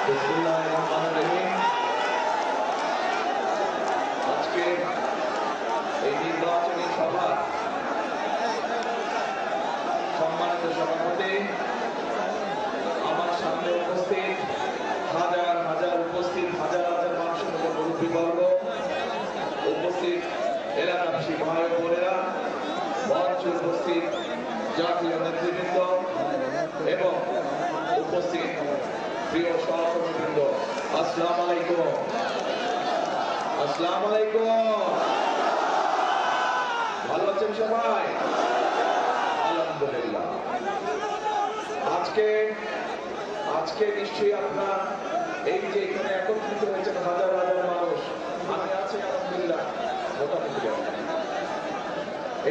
বিসমিল্লাহিররহমানিররহিম। আজকে এই নির্বাচনী সভা সম্মানিত সভাপতি, আমার সামনে উপস্থিত হাজার হাজার মানুষের মধ্যে মুরব্বীবর্গ, উপস্থিত এলাকাবাসী ভাই ও বোনেরা, মঞ্চে উপস্থিত জাতীয় নেতৃবৃন্দ এবং উপস্থিত প্রিয় সহকর্মীবৃন্দ, আসসালামু আলাইকুম। আসসালামু আলাইকুম। ভালো আছেন সবাই? আলহামদুলিল্লাহ। আজকে নিশ্চয়ই আপনারা এই যে এখানে একত্রিত হয়েছেন হাজার হাজার মানুষ, আমি আছি আলহামদুলিল্লাহ মোটামুটি।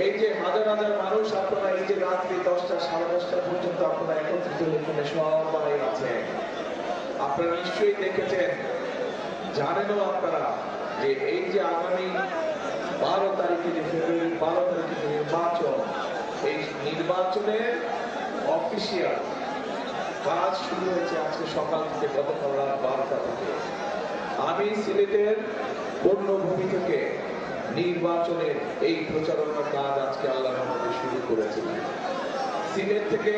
এই যে হাজার হাজার মানুষ, আপনারা এই যে রাত্রি 10টা সাড়ে 10টা পর্যন্ত আপনারা একত্রিত এখানে সবাই আছেন। আপনারা নিশ্চয়ই দেখেছেন, জানেনও আপনারা যে এই যে আগামী 12 তারিখে যে ফেব্রুয়ারি 12 তারিখে যে নির্বাচন, এই নির্বাচনের অফিসিয়াল কাজ শুরু হয়েছে আজকে সকাল থেকে, গতকাল রাত 12টা থেকে। আমি সিলেটের পূর্ণভূমি থেকে নির্বাচনের এই প্রচারণার কাজ আজকে আল্লাহর রহমতে শুরু করেছিলাম। সিলেট থেকে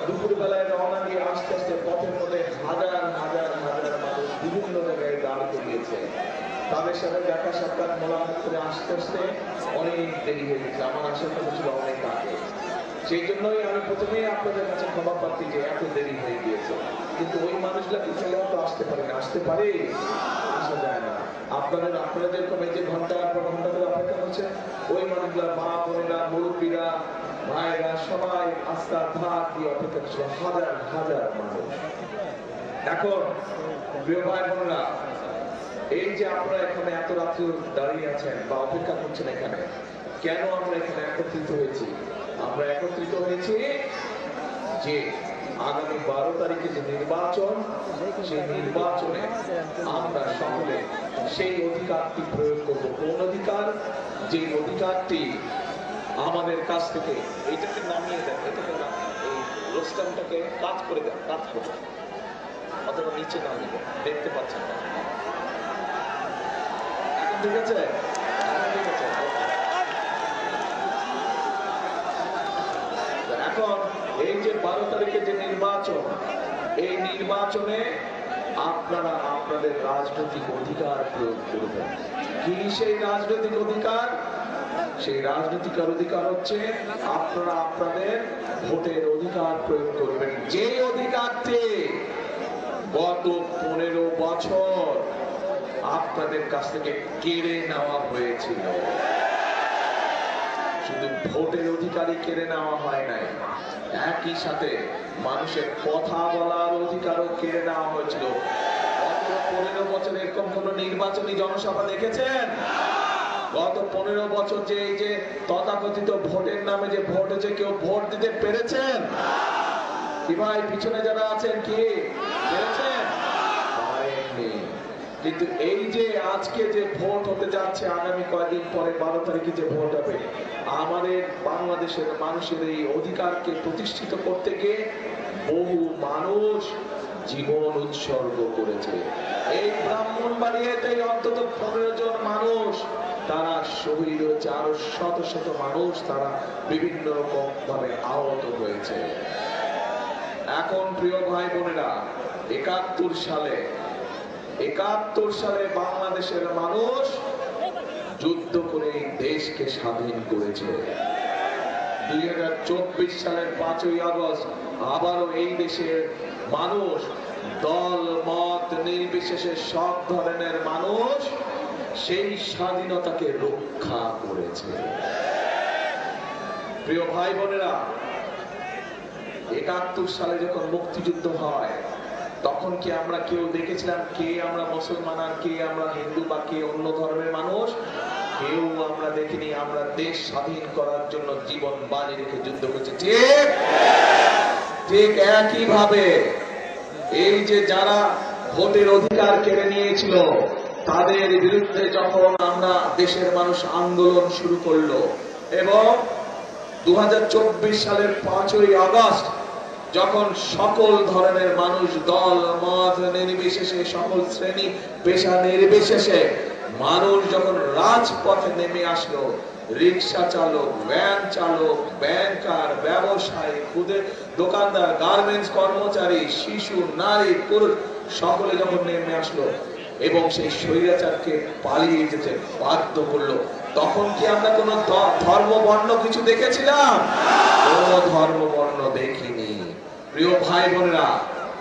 দুপুরবেলায় রওনা দিয়ে আস্তে আস্তে পথের মধ্যে হাজার হাজার মানুষ বিভিন্ন জায়গায় দাঁড় করিয়েছে। তাদের সাথে দেখা সাক্ষাৎ মোলাকাত করে আস্তে আস্তে অনেক দেরি হয়ে গেছে। আমার আসার কথা ছিল অনেক আগে, সেই জন্যই আমি প্রথমেই আপনাদের কাছে ক্ষমা প্রার্থী যে এত দেরি হয়ে গিয়েছে। কিন্তু ওই মানুষগুলা কি ছেলেও তো আসতে পারে না, আসতে পারে, আসা যায় না। আপনারা যেরকম এই যে ঘন্টার পর ঘন্টা ধরে অপেক্ষা করছেন, ওই মানুষগুলা মা বোনেরা, মুরব্বীরা, ভাইরা সবাই আস্থার ধার দিয়ে অপেক্ষা করছিল, হাজার হাজার মানুষ। এখন প্রিয় ভাই বোনেরা, এই যে আপনারা এখানে এত রাত্রি দাঁড়িয়ে আছেন বা অপেক্ষা করছেন, এখানে কেন আমরা এখানে একত্রিত হয়েছি? আমরা একত্রিত হয়েছি যে আগামী 12 তারিখে যে নির্বাচন, সেই নির্বাচনে আমরা সকলে সেই অধিকারটি প্রয়োগ করব। কোন অধিকার? যে অধিকারটি আমাদের কাছ থেকে, এইটাকে নামিয়ে দেন, এটাকে এই রোস্টামটাকে কাজ করে দেন, কাজ করে অথবা নিচে নামিয়ে দেন, দেখতে পাচ্ছেন না এখন? ঠিক আছে, ঠিক আছে। এখন এই যে 12 তারিখে যে নির্বাচন, এই নির্বাচনে আপনারা আপনাদের রাজনৈতিক অধিকার প্রয়োগ করবেন। কি সেই রাজনৈতিক অধিকার? সেই রাজনৈতিক অধিকার হচ্ছে আপনারা আপনাদের ভোটের অধিকার প্রয়োগ করবেন, যে অধিকারটি গত 15 বছর আপনাদের কাছ থেকে কেড়ে নেওয়া হয়েছিল। শুধু ভোটের অধিকারই কেড়ে নেওয়া হয় নাই, একই সাথে মানুষের কথা বলার অধিকারও কেড়ে নেওয়া হয়েছিল। গত 15 বছর এরকম কোন নির্বাচনী জনসভা দেখেছেন? গত 15 বছর যে এই যে তথাকথিত ভোটের নামে যে ভোট হয়েছে, কেউ ভোট দিতে পেরেছেন? কি ভাই পিছনে যারা আছেন, কি পেরেছেন? পারেননি। কিন্তু এই যে আজকে যে ভোট হতে যাচ্ছে, আগামী কয়েকদিন পরে 12 তারিখে যে ভোট হবে, আমাদের বাংলাদেশের মানুষের এই অধিকারকে প্রতিষ্ঠিত করতে গিয়ে বহু মানুষ জীবন উৎসর্গ করেছে। এই ব্রাহ্মণবাড়িয়াতে অন্তত 15 জন মানুষ তারা শহীদ হয়েছে, আরো শত শত মানুষ তারা বিভিন্ন রকম ভাবে আহত হয়েছে। এখন প্রিয় ভাই বোনেরা, 71 সালে বাংলাদেশের মানুষ যুদ্ধ করে দেশকে স্বাধীন করেছে। 2024 সালের 5ই আগস্ট আবারও এই দেশের মানুষ দল মত নির্বিশেষে সব ধরনের মানুষ সেই স্বাধীনতাকে রক্ষা করেছে। প্রিয় ভাই বোনেরা, 71 সালে যখন মুক্তিযুদ্ধ হয়, তখন কি আমরা কেউ দেখেছিলাম কে আমরা মুসলমান আর কে আমরা হিন্দু বা কে অন্য ধর্মের মানুষ? কেউ আমরা দেখিনি। আমরা দেশ স্বাধীন করার জন্য জীবন বাজি রেখে যুদ্ধ করেছি। ঠিক একই ভাবে এই যে যারা ভোটের অধিকার কেড়ে নিয়েছিল, তাদের বিরুদ্ধে যখন আমরা দেশের মানুষ আন্দোলন শুরু করলো এবং 2024 সালের 5ই আগস্ট যখন সকল ধরনের মানুষ, দল মত নির্বিশেষে, সকল শ্রেণী পেশা নির্বিশেষে মানুষ যখন রাজপথে নেমে আসলো, রিক্সা চালক, ভ্যান চালক, ব্যাংকার, ব্যবসায়ী, খুদে দোকানদার, গার্মেন্টস কর্মচারী, শিশু, নারী, পুরুষ সকলে যখন নেমে আসলো এবং সেই স্বৈরাচারকে পালিয়ে যেতে বাধ্য করলো, তখন কি আমরা কোন ধর্ম বর্ণ কিছু দেখেছিলাম? কোন ধর্ম বর্ণ দেখিনি। প্রিয় ভাই বোনেরা,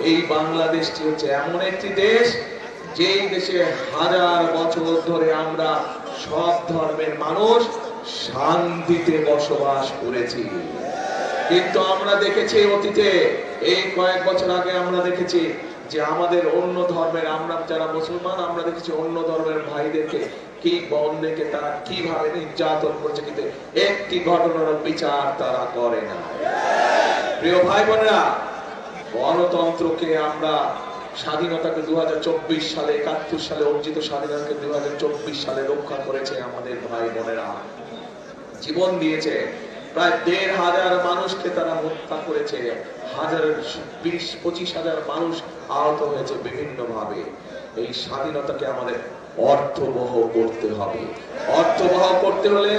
এই বাংলাদেশটি হচ্ছে এমন একটি দেশ, যেই দেশে হাজার বছর ধরে আমরা সব ধর্মের মানুষ শান্তিতে বসবাস করেছি। কিন্তু আমরা দেখেছি অতীতে, এই কয়েক বছর আগে আমরা দেখেছি যে আমাদের অন্য ধর্মের, আমরা যারা মুসলমান, আমরা দেখেছি অন্য ধর্মের ভাইদেরকে কি বোনদেরকে তারা কিভাবে নির্যাতন করছে, কিন্তু একটি ঘটনার বিচার তারা করে না। প্রিয় ভাই বোনেরা, গণতন্ত্রকে আমরা, স্বাধীনতাকে 2024 সালে, 71 সালে অর্জিত স্বাধীনতাকে 2024 সালে রক্ষা করেছে আমাদের ভাই বোনেরা, জীবন দিয়েছে। প্রায় 1,500 মানুষকে তারা হত্যা করেছে, 20-25 হাজার মানুষ আহত হয়েছে বিভিন্ন ভাবে। এই স্বাধীনতাকে আমাদের অর্থবহ করতে হবে। অর্থবহ করতে হলে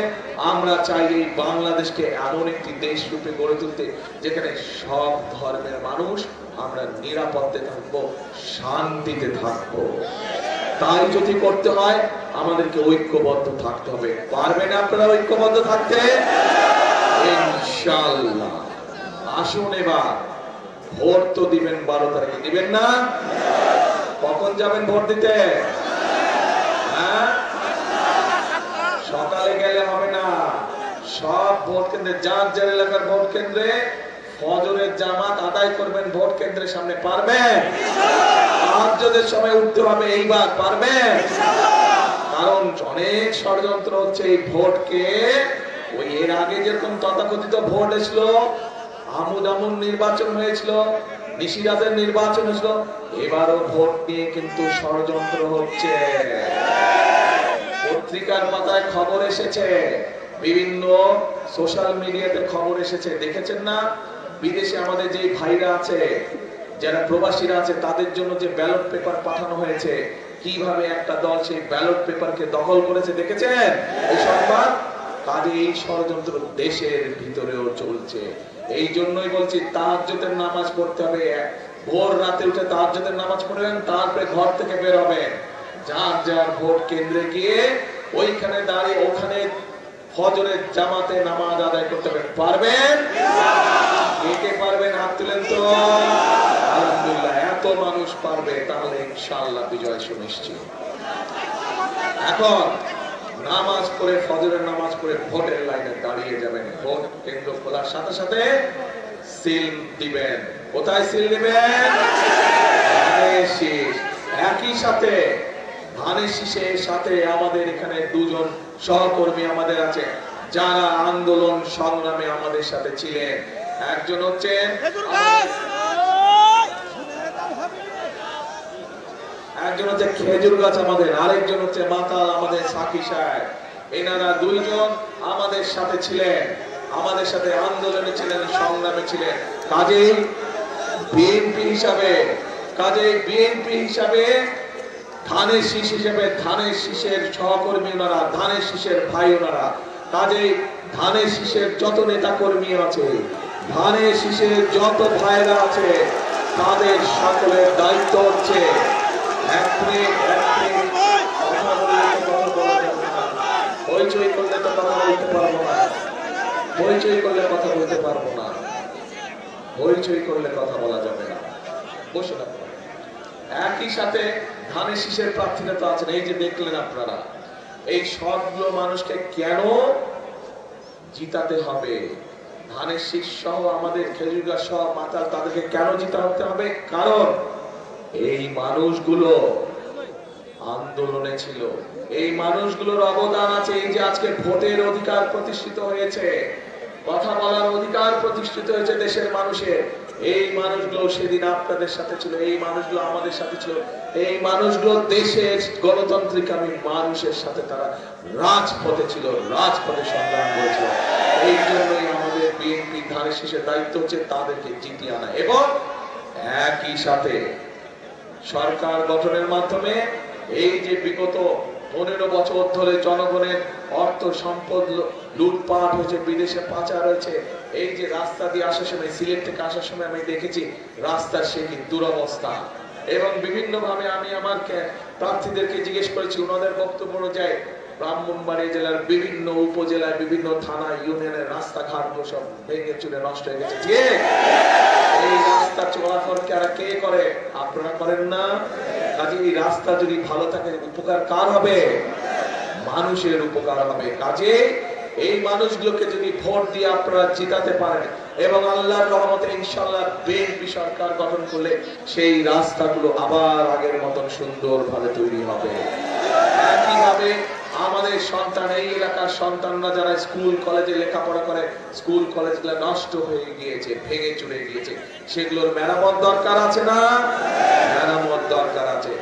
আমরা চাই এই বাংলাদেশকে এমন একটি দেশ রূপে গড়ে তুলতে, যেখানে সব ধর্মের মানুষ আমরা নিরাপদে থাকবো, শান্তিতে থাকবো। তাই যদি করতে হয় আমাদেরকে ঐক্যবদ্ধ থাকতে হবে। পারবেন আপনারা ঐক্যবদ্ধ থাকতে? ইনশাআল্লাহ। আসুন এবার ভোট তো দিবেন 12 তারিখে, দিবেন না? কখন যাবেন ভোট দিতে? সকালে গেলে হবে না। সব ভোট কেন্দ্রে, যার যার এলাকার ভোট কেন্দ্রে ফজরের জামাত আদায় করবেন ভোট কেন্দ্রের সামনে। পারবেন? তাহাজ্জুদের সময় উঠতে হবে এইবার। পারবেন? কারণ অনেক ষড়যন্ত্র হচ্ছে এই ভোটকে, ওই এর আগে যেরকম তথাকথিত ভোট এসলো, আমুন নির্বাচন হয়েছিল, নিশিরাতের নির্বাচন হয়েছিল, এবারও ভোট নিয়ে কিন্তু ষড়যন্ত্র হচ্ছে। পত্রিকার পাতায় খবর এসেছে, বিভিন্ন সোশ্যাল মিডিয়াতে খবর এসেছে, দেখেছেন না? বিদেশে আমাদের যে ভাইরা আছে, যারা প্রবাসীরা আছে, তাদের জন্য যে ব্যালট পেপার পাঠানো হয়েছে, কিভাবে একটা দল সেই ব্যালট পেপারকে দখল করেছে, দেখেছেন এই সংবাদ? কাজে এই ষড়যন্ত্র দেশের ভিতরেও চলছে। এই জন্যই বলছি তাহাজ্জুদের নামাজ পড়তে হবে। ভোর রাতে উঠে তাহাজ্জুদের নামাজ পড়বেন, তারপরে ঘর থেকে বের হবেন, যার যার ভোট কেন্দ্রে গিয়ে ওইখানে দাঁড়িয়ে ওখানে ফজরের জামাতে নামাজ আদায় করতে হবে। পারবেন? কে পারবেন? হাত তুলেন তো। আলহামদুলিল্লাহ, এত মানুষ পারবে, তাহলে ইনশাআল্লাহ বিজয় সুনিশ্চিত। এখন নামাজ পড়ে, ফজরের নামাজ পড়ে ভোটের লাইনে দাঁড়িয়ে যাবেন। ভোট কেন্দ্র খোলার সাথে সাথে সিল দিবেন। কোথায় সিল দিবেন? ধানের শীষ। একই সাথে ধানের শীষের সাথে আমাদের এখানে দুজন সহকর্মী আমাদের আছে, যারা আন্দোলন সংগ্রামে আমাদের সাথে ছিলেন। একজন হচ্ছেন খেজুর গাছ আমাদের, আরেকজন হচ্ছে মাতাল আমাদের সাকি সাহেব। এনারা দুইজন আমাদের সাথে ছিলেন, আমাদের সাথে আন্দোলনে ছিলেন, সংগ্রামে ছিলেন। কাজেই বিএনপি হিসাবে ধানের শীষ হিসেবে, ধানের শীষের সহকর্মী ওনারা, ধানের শীষের ভাই ওনারা। কাজেই ধানের শীষের যত নেতা কর্মী আছে, ধানের শীষের যত ভাইরা আছে, তাদের সকলের দায়িত্ব হচ্ছে হইচই করলে তো কথা বলতে পারবো না, হইচই করলে কথা বলতে পারবো না, হইচই করলে কথা বলা যাবে না। বসে থাকবো। একই সাথে ধানের শীষের প্রার্থীরা তো আছেন, এই যে দেখলেন আপনারা। এই সবগুলো মানুষকে কেন জিতাতে হবে? ধানের শীষ সহ আমাদের খেজুর গাছ সহ মাতাল, তাদেরকে কেন জিতাতে হবে? কারণ এই মানুষগুলো আন্দোলনে ছিল, এই মানুষগুলোর অবদান আছে। এই যে আজকে ভোটের অধিকার প্রতিষ্ঠিত হয়েছে, কথা বলার অধিকার প্রতিষ্ঠিত হয়েছে দেশের মানুষের, এই মানুষগুলো সেদিন আপনাদের সাথে ছিল, এই মানুষগুলো আমাদের সাথে ছিল, এই মানুষগুলো দেশের গণতান্ত্রিকামী মানুষের সাথে তারা রাজপথে ছিল, রাজপথে সংগ্রাম করেছিল। এই জন্যই আমাদের বিএনপি ধানের শীষের দায়িত্ব হচ্ছে তাদেরকে জিতিয়ে আনা এবং একই সাথে সরকার গঠনের মাধ্যমে এই যে বিগত 15 বছর ধরে জনগণের অর্থ সম্পদ লুটপাট হয়েছে, বিদেশে পাচার হয়েছে, এই যে রাস্তা দিয়ে আসার সময়, সিলেট থেকে আসার সময় আমি দেখেছি রাস্তার সে কি দুরবস্থা। এবং বিভিন্ন ভাবে আমি আমার প্রার্থীদেরকে জিজ্ঞেস করেছি, ওনাদের বক্তব্য অনুযায়ী ব্রাহ্মণবাড়িয়া জেলার বিভিন্ন উপজেলায় বিভিন্ন থানা ইউনিয়নের রাস্তাঘাট সব ভেঙে চুরে নষ্ট হয়ে গেছে। ঠিক, এই রাস্তা চলাচল কে করে? আপনারা করেন না? কাজে এই রাস্তা যদি ভালো থাকে উপকার কার হবে? মানুষের উপকার হবে। কাজে এই মানুষগুলোকে যদি ভোট দিয়ে আপনারা জিতাতে পারেন এবং আল্লাহর রহমতে ইনশাআল্লাহ বিএনপি সরকার গঠন করলে সেই রাস্তাগুলো আবার আগের মতন সুন্দরভাবে তৈরি হবে। একইভাবে আমাদের সন্তান, এই এলাকার সন্তানরা যারা স্কুল কলেজে লেখাপড়া করে, স্কুল কলেজগুলো নষ্ট হয়ে গিয়েছে, ভেঙে চুরে গিয়েছে, সেগুলোর মেরামত দরকার আছে না? মেরামত দরকার আছে।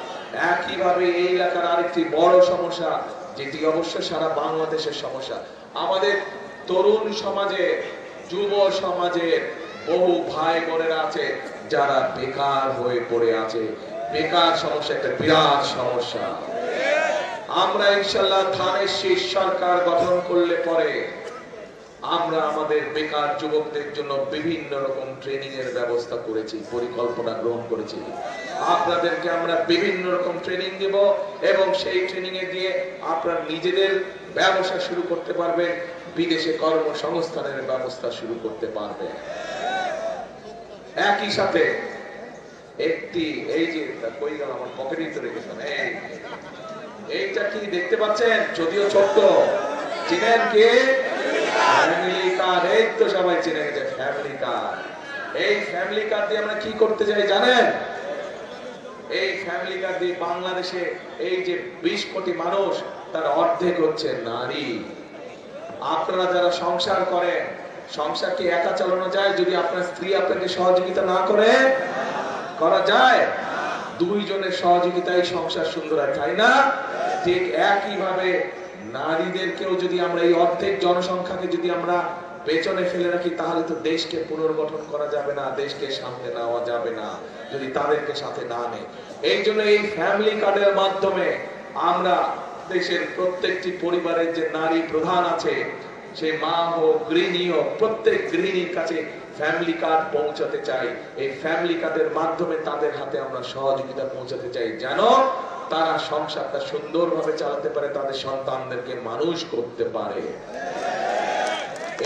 একইভাবে এই এলাকার আরেকটি বড় সমস্যা, যেটি অবশ্য সারা বাংলাদেশের সমস্যা, আমাদের তরুণ সমাজে, যুব সমাজে বহু ভাই বোনেরা আছে যারা বেকার হয়ে পড়ে আছে। বেকার সমস্যা একটা বিরাট সমস্যা। আমরা ইনশাআল্লাহ ধানের শীষ সরকার গঠন করলে পরে আমরা আমাদের বেকার যুবকদের জন্য বিভিন্ন রকম ট্রেনিং এর ব্যবস্থা করেছি, পরিকল্পনা গ্রহণ করেছি। আপনাদেরকে আমরা বিভিন্ন রকম ট্রেনিং দেব এবং সেই ট্রেনিং এ দিয়ে আপনারা নিজেদের ব্যবসা শুরু করতে পারবেন, বিদেশে কর্মসংস্থানের ব্যবস্থা শুরু করতে পারবেন। একই সাথে একটি, এই যে কই গেল আমার পকেটেই তো রেখেছেন, এইটা কি দেখতে পাচ্ছেন? যদিও ছোট্ট, চিনেন কে? Family card. এই তো সবাই চিনে গেছে ফ্যামিলি কার্ড। এই ফ্যামিলি কার্ড দিয়ে আমরা কি করতে চাই জানেন? এই ফ্যামিলি কার্ড দিয়ে বাংলাদেশে এই যে 20 কোটি মানুষ, তার অর্ধেক হচ্ছে নারী। আপনারা যারা সংসার করেন, সংসার কি একা চালানো যায় যদি আপনার স্ত্রী আপনাকে সহযোগিতা না করে? করা যায়? দুইজনের সহযোগিতায় সংসার সুন্দর হয়, তাই না? ঠিক একইভাবে নারীদেরকেও যদি আমরা এই অর্ধেক জনসংখ্যাকে যদি আমরা পেছনে ফেলে রাখি, তাহলে তো দেশকে পুনর্গঠন করা যাবে না, দেশকে সামনে নেওয়া যাবে না যদি তাদেরকে সাথে না নেয়। এই জন্য এই ফ্যামিলি কার্ডের মাধ্যমে আমরা দেশের প্রত্যেকটি পরিবারের যে নারী প্রধান আছে, সে মা হোক, গৃহিণী হোক, প্রত্যেক গৃহিণীর কাছে ফ্যামিলি কার্ড পৌঁছাতে চাই। এই ফ্যামিলি কার্ডের মাধ্যমে তাদের হাতে আমরা সহযোগিতা পৌঁছাতে চাই, যেন তারা সংসারটা সুন্দরভাবে চালাতে পারে, তাদের সন্তানদেরকে মানুষ করতে পারে।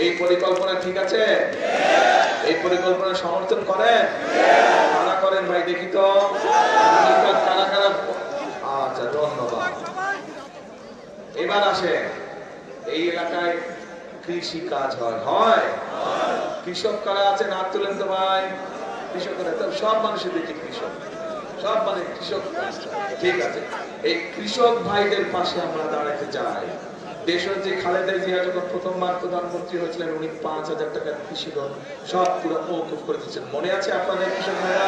এই পরিকল্পনা ঠিক আছে? এই পরিকল্পনা সমর্থন করেন? কারা করেন ভাই দেখি তো? কারা কারা? আচ্ছা, ধন্যবাদ। এবার আসে, এই এলাকায় কৃষি কাজ হয়? কৃষক কারা আছেন? হাত তুলেন তো ভাই। কৃষকরা তো সব মানুষের দেখি কৃষক, সব মানে কৃষক। ঠিক আছে, এই কৃষক ভাইদের পাশে আমরা দাঁড়াতে চাই। দেশের যে খালেদা জিয়া যখন প্রথমবার প্রধানমন্ত্রী হয়েছিলেন, উনি 5,000 টাকার কৃষি লোন সব পুরো মওকুফ করে দিয়েছেন। মনে আছে আপনাদের কৃষক ভাইরা?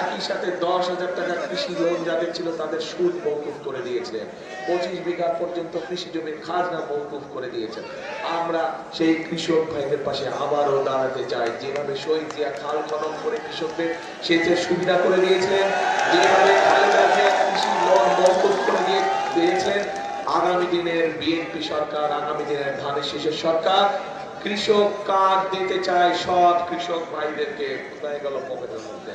একই সাথে 10,000 টাকা কৃষি লোন যাদের ছিল তাদের সুদ মওকুফ করে দিয়েছিলেন। 25 বিঘা পর্যন্ত কৃষি জমির খাজনা মওকুফ করে দিয়েছেন। আমরা সেই কৃষক ভাইদের পাশে আবারও দাঁড়াতে চাই। যেভাবে শহীদ জিয়া খাল খনন করে কৃষকদের সেচের সুবিধা করে দিয়েছিলেন, যেভাবে খালেদা জিয়া কৃষি লোন মওকুফ করে দিয়েছিলেন, আগামী দিনের বিএনপি সরকার, আগামী দিনের ধানের শীষের সরকার কৃষক কার্ড দিতে চায় সব কৃষক ভাইদেরকে। কোথায় গেল পকেটের মধ্যে?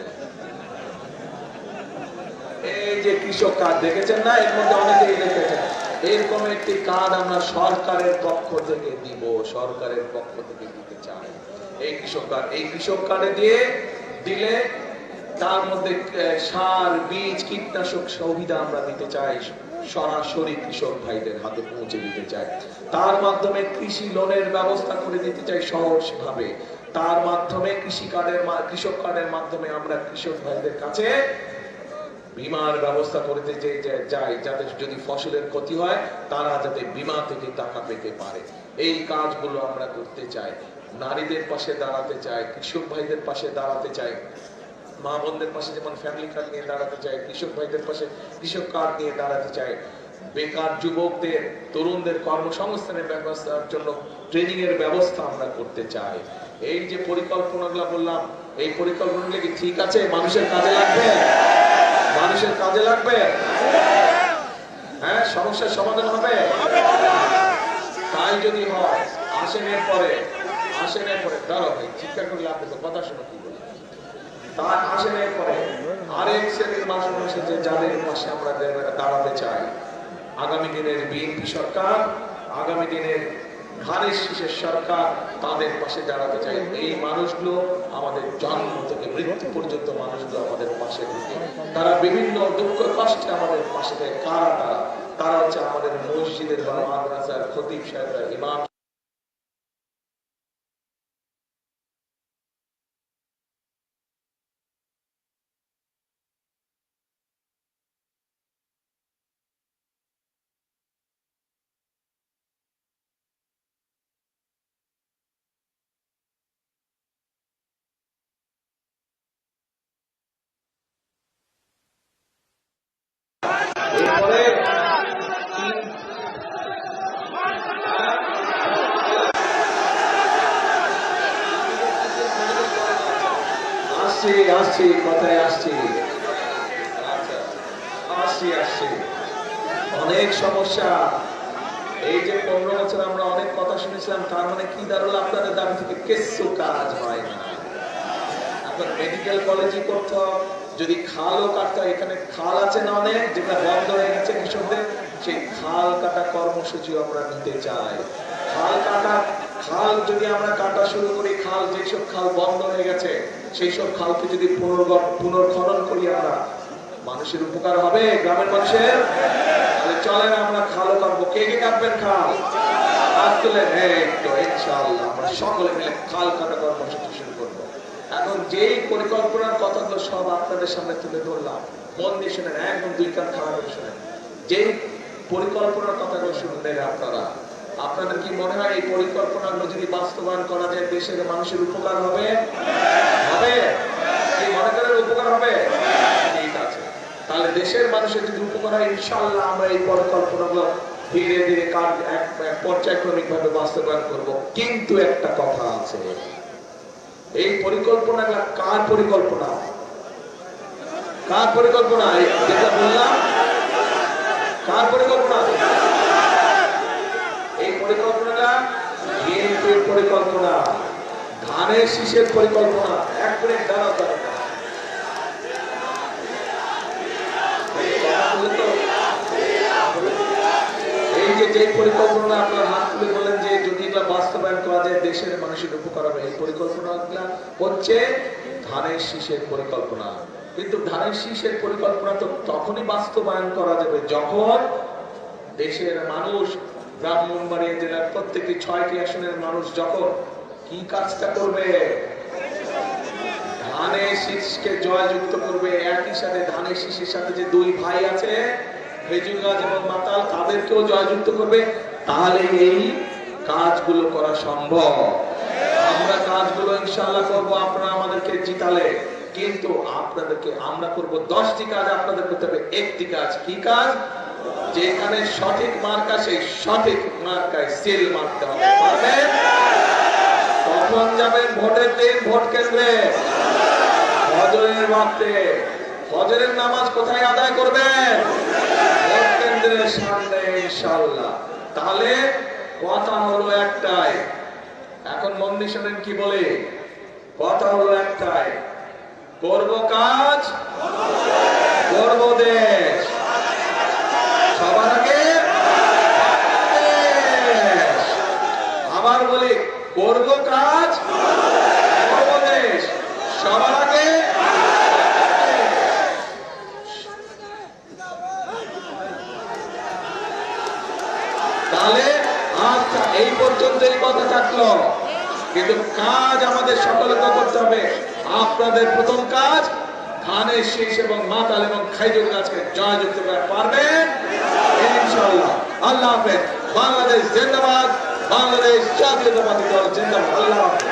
এই যে কৃষক কার্ড দেখেছেন না? এর মধ্যে অনেকেই দেখেছেন। এরকম একটি কার্ড আমরা সরকারের পক্ষ থেকে দিব, সরকারের পক্ষ থেকে দিতে চাই এই কৃষক কার্ড। এই কৃষক কার্ডে দিলে তার মধ্যে সার, বীজ, কীটনাশক সুবিধা আমরা দিতে চাই, সরাসরি কৃষক ভাইদের হাতে পৌঁছে দিতে চাই। তার মাধ্যমে কৃষি লোনের ব্যবস্থা করে দিতে চাই সহজভাবে। তার মাধ্যমে কৃষক কার্ডের মাধ্যমে আমরা কৃষক ভাইদের কাছে বীমার ব্যবস্থা করতে চাই, যাতে যদি ফসলের ক্ষতি হয় তারা যাতে বীমা থেকে টাকা পেতে পারে। এই কাজগুলো আমরা করতে চাই। নারীদের পাশে দাঁড়াতে চাই, কৃষক ভাইদের পাশে দাঁড়াতে চাই, মা বোনদের পাশে যেমন ফ্যামিলি কার্ড নিয়ে দাঁড়াতে চাই, কৃষক ভাইদের পাশে কৃষক কার্ড নিয়ে দাঁড়াতে চাই। বেকার যুবকদের, তরুণদের কর্মসংস্থানের ব্যবস্থার জন্য ট্রেনিং এর ব্যবস্থা আমরা করতে চাই। এই যে পরিকল্পনাগুলো বললাম, এই পরিকল্পনাগুলো কি ঠিক আছে? মানুষের কাজে লাগবে? মানুষের কাজে লাগবে? হ্যাঁ, সমস্যার সমাধান হবে? তাই যদি হয়, আসেনের পরে দাঁড়ো ভাই, চিৎকার করলে আপনি তো কথা শোনো কি বলে। তার আসেনের পরে আরেক শ্রেণীর মানুষ এসেছে যাদের পাশে আমরা দাঁড়াতে চাই। আগামী দিনের বিএনপি সরকার, আগামী দিনের ধানের শীষের সরকার, তাদের পাশে দাঁড়াতে চাই। এই মানুষগুলো আমাদের জন্ম থেকে মৃত্যু পর্যন্ত মানুষগুলো আমাদের পাশে থাকে। তারা বিভিন্ন দুঃখ কষ্টে আমাদের পাশে থাকে। কারা? তারা হচ্ছে আমাদের মসজিদের বা মাদ্রাসার খতিব সাহেবরা, ইমাম। এরপরে আসছি কথায় আসছি। আসছি অনেক সমস্যা। এই যে 15 বছর আমরা অনেক কথা শুনেছিলাম, তার মানে কি দাঁড়ালো? আপনাদের দাবি থেকে কিছু কাজ হয় না। এখন মেডিকেল কলেজে করতে হবে, যদি খালও কাটতে হয়, এখানে খাল আছে না অনেক, যেটা বন্ধ হয়ে গেছে কৃষকদের, সেই খাল কাটা কর্মসূচি আমরা নিতে চাই। খাল যদি আমরা কাটা শুরু করি, যেসব খাল বন্ধ হয়ে গেছে সেই সব খালকে যদি পুনর্খনন করি আমরা, মানুষের উপকার হবে, গ্রামের মানুষের। তাহলে চলেন আমরা খালও কাটবো। কে কাটবেন খাল? হাত তুলেন। ইনশাআল্লাহ আমরা সকলে মিলে খাল কাটা কর্মসূচি শুরু করবো। এখন যেই পরিকল্পনার কথাগুলো সব আপনাদের সামনে তুলে ধরলাম, মন দিয়ে শুনেন, একদম 2 কান খারাপ করে শুনেন। যেই পরিকল্পনার কথাগুলো শুনলেন আপনাদের কি মনে হয় এই পরিকল্পনাগুলো যদি বাস্তবায়ন করা যায় দেশের মানুষের উপকার হবে? কি মনে করেন উপকার হবে? ঠিক আছে, তাহলে দেশের মানুষের যদি উপকার হয়, ইনশাআল্লাহ আমরা এই পরিকল্পনাগুলো ধীরে ধীরে পর্যায়ক্রমিক ভাবে বাস্তবায়ন করব। কিন্তু একটা কথা আছে, এই পরিকল্পনাটা কার পরিকল্পনা? যেটা বললাম, কার পরিকল্পনা? এই পরিকল্পনাটা বিএনপির পরিকল্পনা, ধানের শীষের পরিকল্পনা। এক মিনিট দাঁড়াও। এই যে পরিকল্পনা আপনার হাত তুলে বলেন যে যদি এগুলা বাস্তবায়ন করা যায় দেশের মানুষের উপকার হবে, এই পরিকল্পনাগুলা হচ্ছে ধানের শীষের পরিকল্পনা। কিন্তু ধানের শীষের পরিকল্পনা তো তখনই বাস্তবায়ন করা যাবে যখন দেশের মানুষ, ব্রাহ্মণবাড়িয়া জেলার প্রত্যেকটি 6টি আসনের মানুষ যখন কি কাজটা করবে? ধানের শীষকে জয়যুক্ত করবে। একই সাথে ধানের শীষের সাথে যে 2 ভাই আছে, খেজুর গাছ এবং মাতাল, তাদেরকেও জয়যুক্ত করবে। তাহলে এই কাজগুলো করা সম্ভব। আমরা কাজগুলো ইনশাআল্লাহ করবো, আপনারা আমাদেরকে জিতালে। কিন্তু আপনাদেরকে আমরা করব 10টি কাজ, আপনাদের করতে হবে 1টি কাজ। কি কাজ? যেখানে সঠিক মার্কা, সেই সঠিক মার্কায় সিল মারতে হবে। পারবেন? কখন যাবেন ভোটের দিন ভোট কেন্দ্রে? ফজরের ওয়াক্তে। ফজরের নামাজ কোথায় আদায় করবেন? ভোট কেন্দ্রের সামনে ইনশাআল্লাহ। তাহলে কথা হলো একটাই, এখন মন দিয়ে শুনেন কি বলে। কথা হলো একটাই, করব কাজ, করব দেশ। সবার আগে আবার বলি, করব কাজ, করব দেশ। সবার আগে তাহলে আচ্ছা, এই পর্যন্ত এই কথা থাকলো। কিন্তু কাজ আমাদের সকলকে করতে হবে। আপনাদের প্রথম কাজ, ধানের শীষ এবং মাতাল এবং খেজুর গাছকে জয়যুক্ত করে পারবেন ইনশাআল্লাহ। আল্লাহ হাফেজ। বাংলাদেশ জিন্দাবাদ। বাংলাদেশ জাতীয়তাবাদী দল জিন্দাবাদ। আল্লাহ হাফেজ।